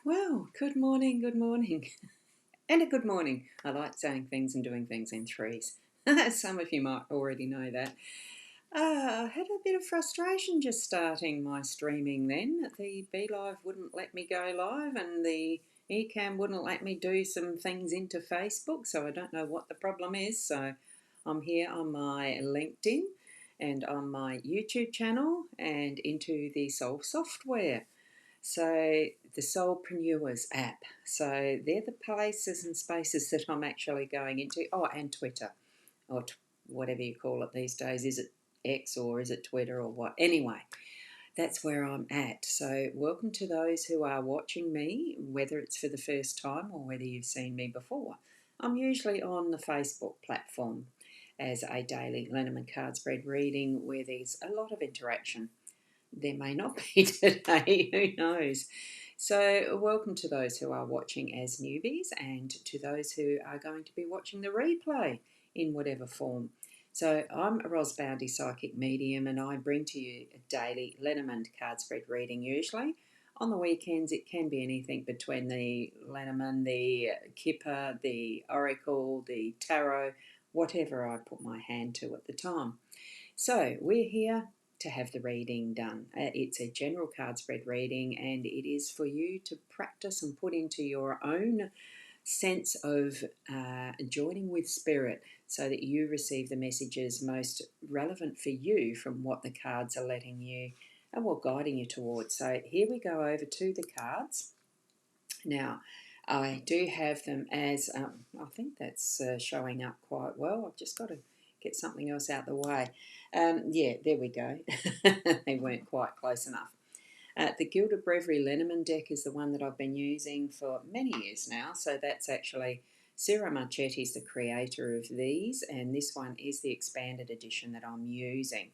Well, good morning, good morning, and a good morning. I like saying things and doing things in threes. Some of you might already know that. I had a bit of frustration just starting my streaming then. The BeLive wouldn't let me go live, and the Ecamm wouldn't let me do some things into Facebook, so I don't know what the problem is. So I'm here on my LinkedIn and on my YouTube channel and into the Soul Software. So the Soulpreneurs app. So they're the places and spaces that I'm actually going into. Oh, and Twitter, or whatever you call it these days. Is it X or is it Twitter or what? Anyway, that's where I'm at. So welcome to those who are watching me, whether it's for the first time or whether you've seen me before. I'm usually on the Facebook platform as a daily Lenormand card spread reading where there's a lot of interaction. There may not be today, who knows? So, welcome to those who are watching as newbies and to those who are going to be watching the replay in whatever form. So, I'm a Ros Bounty psychic medium and I bring to you a daily Lenormand card spread reading usually. On the weekends, it can be anything between the Lenormand, the Kipper, the Oracle, the Tarot, whatever I put my hand to at the time. So, we're here to have the reading done. It's a general card spread reading and it is for you to practice and put into your own sense of joining with spirit so that you receive the messages most relevant for you from what the cards are letting you and what guiding you towards. So here we go over to the cards. Now, I do have them as, I think that's showing up quite well. I've just got to get something else out the way. Yeah, there we go. They weren't quite close enough. The Gilded Breviary Lenormand deck is the one that I've been using for many years now. So that's actually Sarah Marchetti's the creator of these, and this one is the expanded edition that I'm using.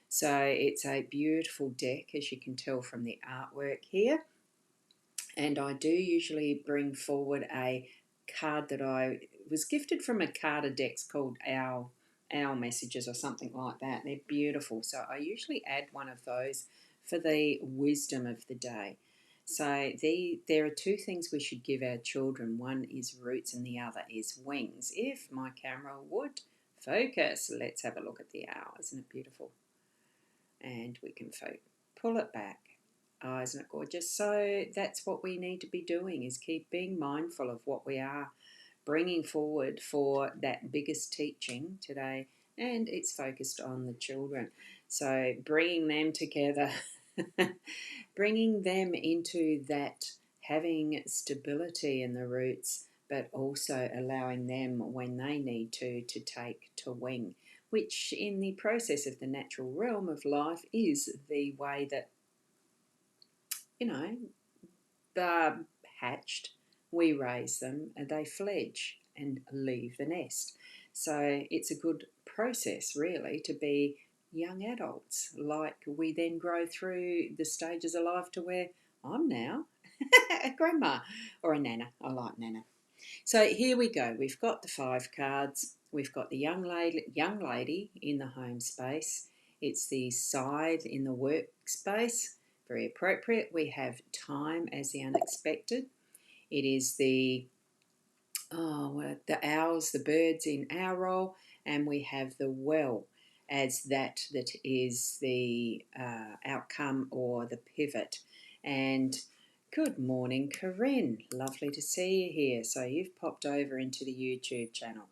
So it's a beautiful deck, as you can tell from the artwork here. And I do usually bring forward a card that I was gifted from a card decks called Owl Messages or something like that. They're beautiful. So I usually add one of those for the wisdom of the day. So there are two things we should give our children. One is roots and the other is wings. If my camera would focus, let's have a look at the owl. Isn't it beautiful? And we can pull it back. Oh, isn't it gorgeous? So that's what we need to be doing, is keep being mindful of what we are bringing forward for that biggest teaching today, and it's focused on the children. So bringing them together, bringing them into that having stability in the roots, but also allowing them when they need to take to wing, which in the process of the natural realm of life is the way that they're hatched, we raise them, and they fledge and leave the nest. So it's a good process, really, to be young adults. Like we then grow through the stages of life to where I'm now a grandma or a nana. I like nana. So here we go. We've got the 5 cards. We've got the young lady in the home space. It's the scythe in the workspace. Very appropriate. We have time as the unexpected. It is the owls, the birds in our role, and we have the well as that is the outcome or the pivot. And good morning, Corinne. Lovely to see you here. So you've popped over into the YouTube channel.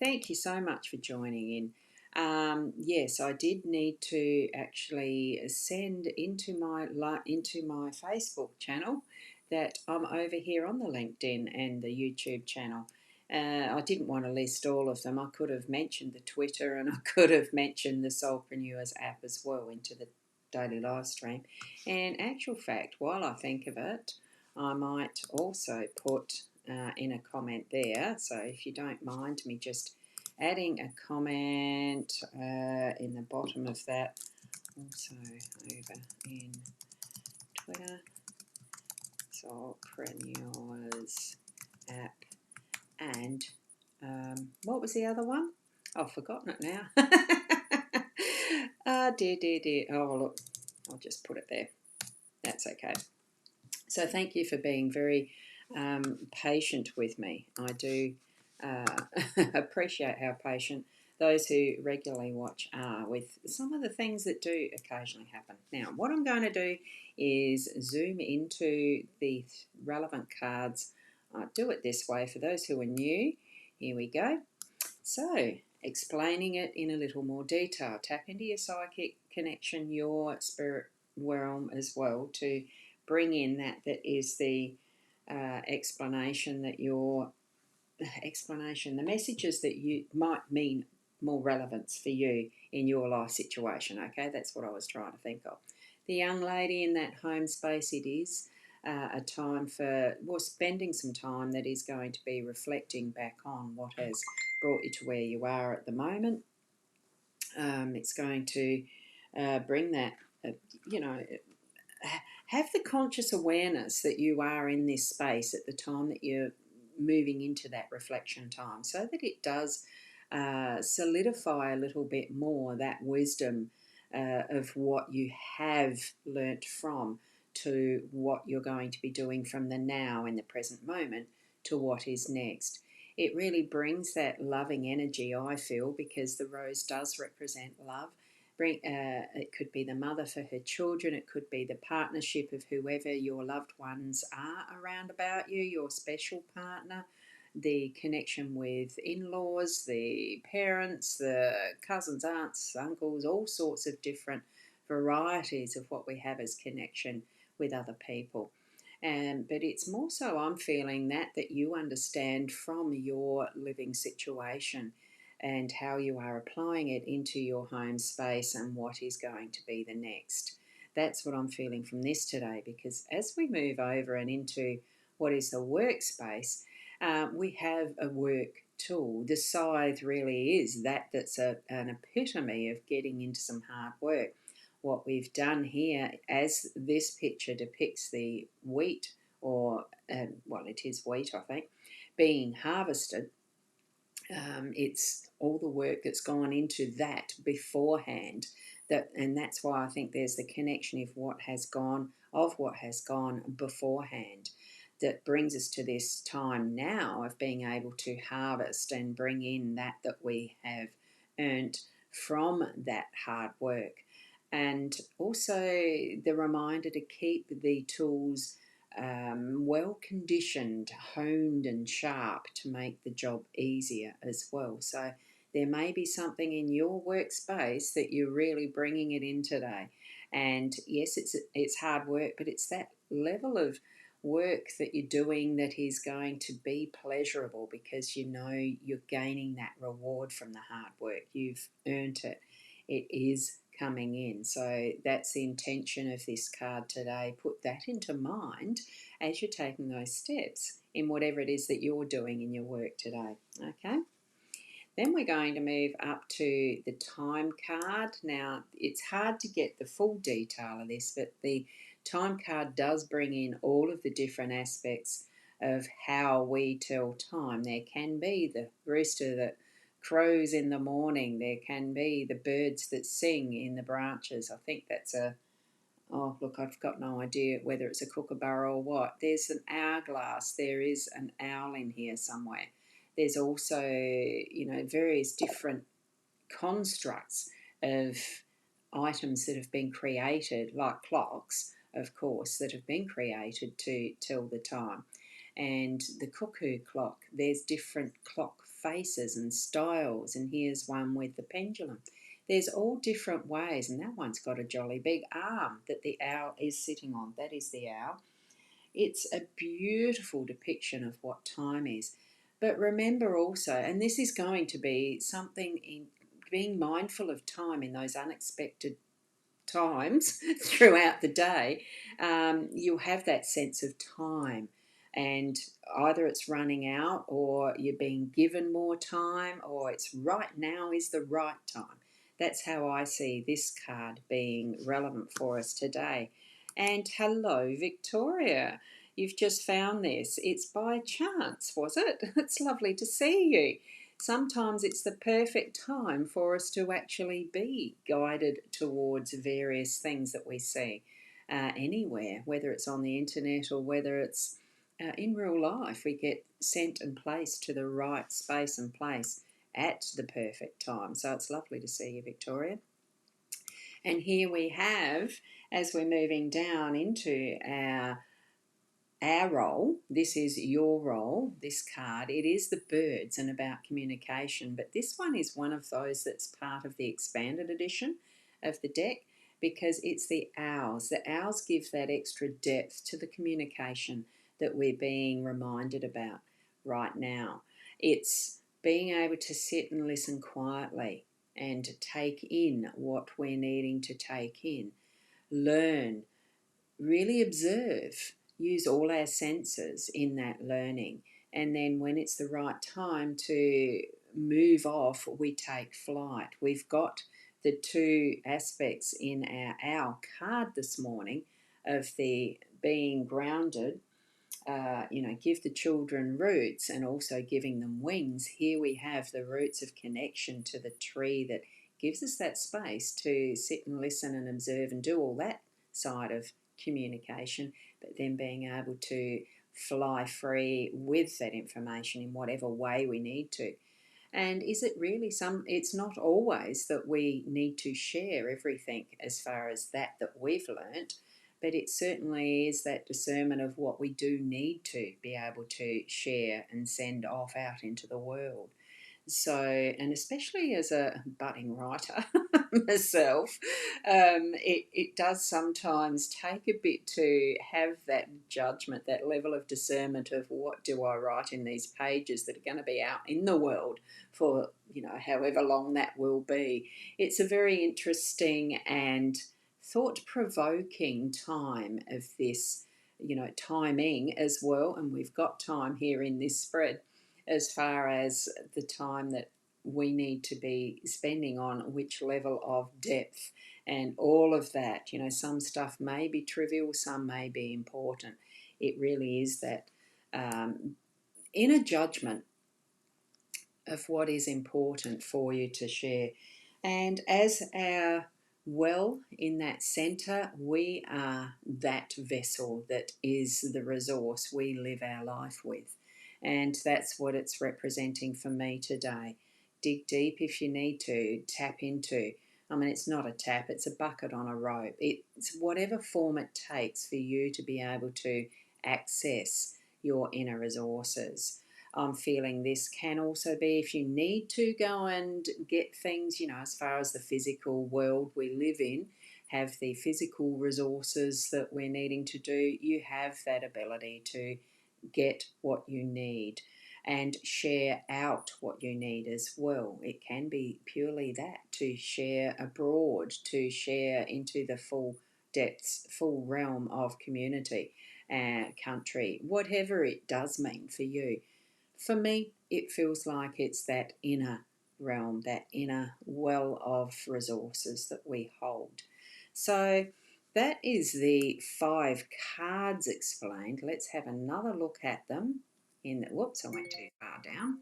Thank you so much for joining in. Yes, I did need to actually send into my Facebook channel that I'm over here on the LinkedIn and the YouTube channel. I didn't want to list all of them. I could have mentioned the Twitter and I could have mentioned the Soulpreneurs app as well into the daily live stream. And actual fact, while I think of it, I might also put in a comment there. So if you don't mind me just adding a comment in the bottom of that, also over in Twitter, Soulpreneurs app, and what was the other one? I've forgotten it now. Dear. Oh, look, I'll just put it there. That's okay. So thank you for being very patient with me. I do appreciate how patient those who regularly watch are with some of the things that do occasionally happen. Now, what I'm going to do is zoom into the relevant cards. I'll do it this way for those who are new. Here we go. So, explaining it in a little more detail. Tap into your psychic connection, your spirit realm as well, to bring in that is the explanation that your explanation, the messages that you might mean more relevance for you in your life situation. Okay, that's what I was trying to think of. The young lady in that home space, it is a time for, well, spending some time that is going to be reflecting back on what has brought you to where you are at the moment. It's going to bring that, you know, have the conscious awareness that you are in this space at the time that you're moving into that reflection time, so that it does solidify a little bit more that wisdom of what you have learnt from to what you're going to be doing from the now in the present moment to what is next. It really brings that loving energy, I feel, because the rose does represent love. It could be the mother for her children, it could be the partnership of whoever your loved ones are around about you, your special partner, the connection with in-laws, the parents, the cousins, aunts, uncles, all sorts of different varieties of what we have as connection with other people. But it's more so I'm feeling that you understand from your living situation and how you are applying it into your home space and what is going to be the next. That's what I'm feeling from this today, because as we move over and into what is the workspace, we have a work tool. The scythe really is that's an epitome of getting into some hard work. What we've done here, as this picture depicts the wheat, or well, it is wheat, I think, being harvested. It's all the work that's gone into that beforehand, and that's why I think there's the connection of what has gone beforehand, that brings us to this time now of being able to harvest and bring in that we have earned from that hard work. And also the reminder to keep the tools well conditioned, honed, and sharp to make the job easier as well. So there may be something in your workspace that you're really bringing it in today. And yes, it's hard work, but it's that level of work that you're doing that is going to be pleasurable, because you know you're gaining that reward from the hard work. You've earned it. It is coming in. So that's the intention of this card today. Put that into mind as you're taking those steps in whatever it is that you're doing in your work today. Okay? Then we're going to move up to the time card. Now, it's hard to get the full detail of this, but the time card does bring in all of the different aspects of how we tell time. There can be the rooster that crows in the morning. There can be the birds that sing in the branches. I think that's oh, look, I've got no idea whether it's a kookaburra or what. There's an hourglass. There is an owl in here somewhere. There's also, various different constructs of items that have been created, like clocks, of course, that have been created to tell the time. And the cuckoo clock, there's different clock faces and styles, and here's one with the pendulum. There's all different ways, and that one's got a jolly big arm that the owl is sitting on. That is the owl. It's a beautiful depiction of what time is. But remember also, and this is going to be something in being mindful of time in those unexpected times throughout the day, you'll have that sense of time. And either it's running out, or you're being given more time, or it's right now is the right time. That's how I see this card being relevant for us today. And hello, Victoria. You've just found this. It's by chance, was it? It's lovely to see you. Sometimes it's the perfect time for us to actually be guided towards various things that we see. anywhere, whether it's on the internet or whether it's in real life. We get sent and placed to the right space and place at the perfect time. So it's lovely to see you, Victoria. And here we have, as we're moving down into our role, this is your role, this card, it is the birds and about communication, but this one is one of those that's part of the expanded edition of the deck because it's the owls. The owls give that extra depth to the communication that we're being reminded about right now. It's being able to sit and listen quietly and take in what we're needing to take in, learn, really observe, use all our senses in that learning. And then when it's the right time to move off, we take flight. We've got the two aspects in our card this morning of the being grounded, give the children roots and also giving them wings. Here we have the roots of connection to the tree that gives us that space to sit and listen and observe and do all that side of communication, but then being able to fly free with that information in whatever way we need to. And is it really it's not always that we need to share everything as far as that we've learnt, but it certainly is that discernment of what we do need to be able to share and send off out into the world. So, and especially as a budding writer myself, it does sometimes take a bit to have that judgment, that level of discernment of what do I write in these pages that are going to be out in the world for, however long that will be. It's a very interesting and thought-provoking time of this, timing as well, and we've got time here in this spread as far as the time that we need to be spending on which level of depth and all of that. Some stuff may be trivial, some may be important. It really is that inner judgment of what is important for you to share. And as our well in that centre, we are that vessel that is the resource we live our life with. And that's what it's representing for me today. Dig deep if you need to, tap into. I mean, it's not a tap, it's a bucket on a rope. It's whatever form it takes for you to be able to access your inner resources. I'm feeling this can also be if you need to go and get things, as far as the physical world we live in, have the physical resources that we're needing to do, you have that ability to get what you need and share out what you need as well. It can be purely that, to share abroad, to share into the full depths, full realm of community, country, whatever it does mean for you. For me, it feels like it's that inner realm, that inner well of resources that we hold. So that is the 5 cards explained. Let's have another look at them. Whoops, I went too far down.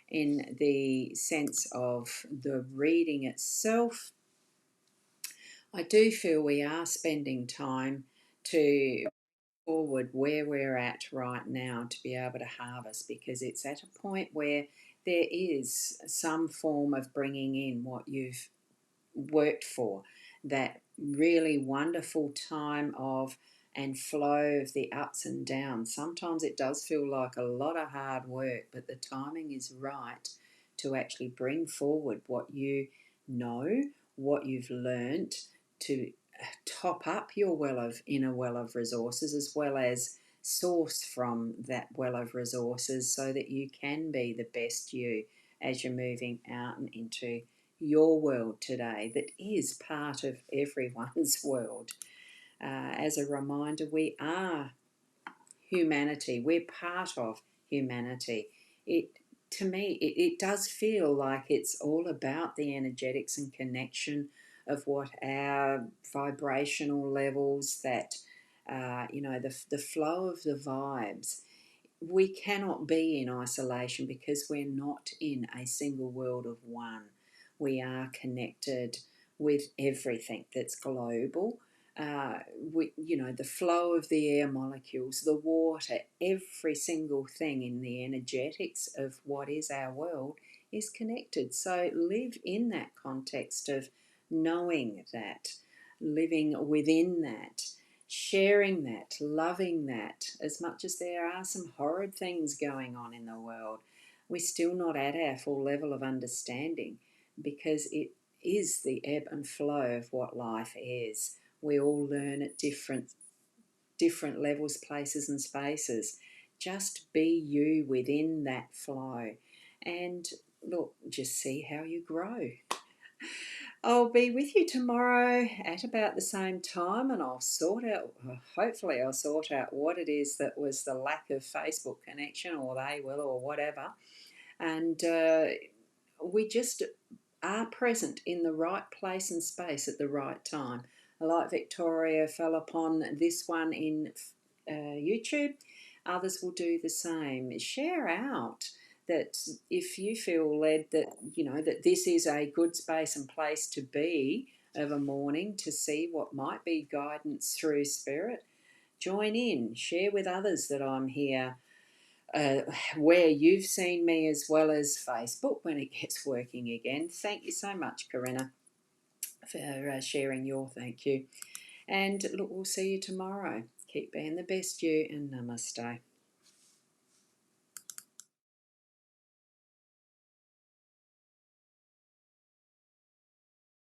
In the sense of the reading itself, I do feel we are spending time to forward where we're at right now to be able to harvest, because it's at a point where there is some form of bringing in what you've worked for, that really wonderful time of and flow of the ups and downs. Sometimes it does feel like a lot of hard work, but the timing is right to actually bring forward what you know, what you've learnt, to top up your inner well of resources, as well as source from that well of resources, so that you can be the best you as you're moving out and into your world today, that is part of everyone's world. As a reminder, we are humanity. We're part of humanity. To me, it does feel like it's all about the energetics and connection of what our vibrational levels, that, the flow of the vibes. We cannot be in isolation because we're not in a single world of one. We are connected with everything that's global. The flow of the air molecules, the water, every single thing in the energetics of what is our world is connected. So live in that context of knowing that, living within that, sharing that, loving that. As much as there are some horrid things going on in the world, we're still not at our full level of understanding, because it is the ebb and flow of what life is. We all learn at different levels, places and spaces. Just be you within that flow, and look, just see how you grow. I'll be with you tomorrow at about the same time, and hopefully I'll sort out what it is that was the lack of Facebook connection, or they will, or whatever. And we just are present in the right place and space at the right time. Like Victoria fell upon this one in YouTube, others will do the same. Share out that if you feel led that, that this is a good space and place to be of a morning, to see what might be guidance through spirit, join in, share with others that I'm here, where you've seen me, as well as Facebook when it gets working again. Thank you so much, Corinna, for sharing your thank you. And look, we'll see you tomorrow. Keep being the best you, and namaste.